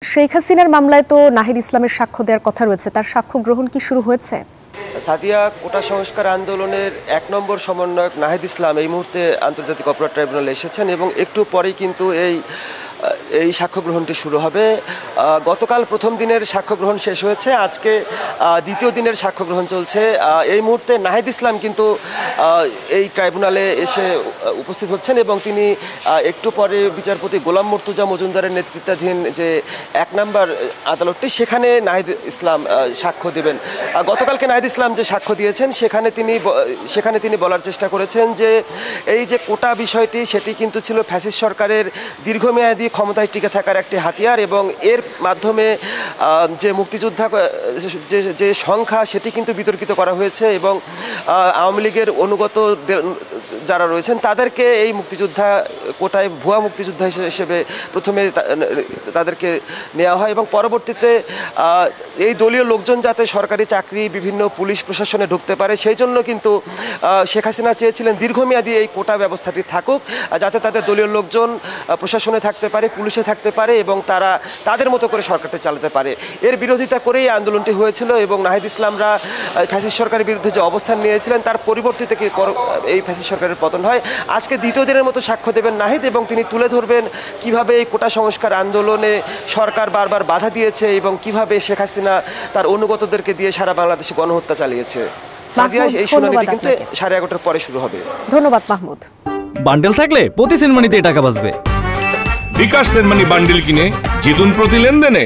শেখ হাসিনার মামলায় তো নাহিদ ইসলামের সাক্ষ্য দেওয়ার কথা রয়েছে, তার সাক্ষ্য গ্রহণ কি শুরু হয়েছে? সাদিয়া কোটা সংস্কার আন্দোলনের ১ নম্বর সমন্বয়ক নাহিদ ইসলাম এই মুহূর্তে আন্তর্জাতিক অপরাধ ট্রাইব্যুনালে এসেছেন এবং একটু পরেই কিন্তু এই সাক্ষ্য গ্রহণটি শুরু হবে। গতকাল প্রথম দিনের সাক্ষ্য গ্রহণ শেষ হয়েছে, আজকে দ্বিতীয় দিনের সাক্ষ্য গ্রহণ চলছে। এই মুহূর্তে নাহিদ ইসলাম কিন্তু এই ট্রাইব্যুনালে এসে উপস্থিত হচ্ছেন এবং তিনি একটু পরে বিচারপতি গোলাম মুর্তুজা মজুমদারের নেতৃত্বাধীন যে ১ নম্বর আদালতটি সেখানে নাহিদ ইসলাম সাক্ষ্য দেবেন। গতকালকে নাহিদ ইসলাম যে সাক্ষ্য দিয়েছেন সেখানে তিনি বলার চেষ্টা করেছেন যে এই যে কোটা বিষয়টি সেটি কিন্তু ছিল ফ্যাসিস্ট সরকারের দীর্ঘমেয়াদী ক্ষমতায় টিকে থাকার একটি হাতিয়ার এবং এর মাধ্যমে যে মুক্তিযোদ্ধা যে সংখ্যা সেটি কিন্তু বিতর্কিত করা হয়েছে এবং আওয়ামী লীগের অনুগত যারা রয়েছেন তাদেরকে এই মুক্তিযোদ্ধা কোটায় ভুয়া মুক্তিযোদ্ধা হিসেবে প্রথমে তাদেরকে নেওয়া হয় এবং পরবর্তীতে এই দলীয় লোকজন যাতে সরকারি চাকরি বিভিন্ন পুলিশ প্রশাসনে ঢুকতে পারে সেই জন্য কিন্তু শেখ হাসিনা চেয়েছিলেন দীর্ঘমেয়াদী এই কোটা ব্যবস্থাটি থাকুক, যাতে তাদের দলীয় লোকজন প্রশাসনে থাকতে পারে, পুলিশে থাকতে পারে এবং তারা তাদের মতো করে সরকারটা চালাতে পারে। এর বিরোধিতা করেই আন্দোলনটি হয়েছিল এবং নাহিদ ইসলামরা ফ্যাসিস্ট সরকারের বিরুদ্ধে যে অবস্থান নিয়েছিলেন তার পরিবর্তিতে এই ফ্যাসিস্ট সরকারের পতন হয়। আজকে দ্বিতীয় দিনের মতো সাক্ষ্য দেবেন নাহিদ এবং তিনি তুলে ধরবেন কিভাবে এই কোটা সংস্কার আন্দোলনে সরকার বারবার বাধা দিয়েছে এবং কিভাবে শেখ হাসিনা তার অনুগতদেরকে দিয়ে সারা বাংলাদেশে গণহত্যা চালিয়েছে। এই শুনানিটি কিন্তু 11:30টার পরে শুরু হবে। ধন্যবাদ মাহমুদ। বান্ডেল থাকলে প্রতি সেনমানিতে টাকা বাঁচবে। বিকাশ সেনমানি বান্ডেল কিনে জিতুন প্রতি লেনদেনে।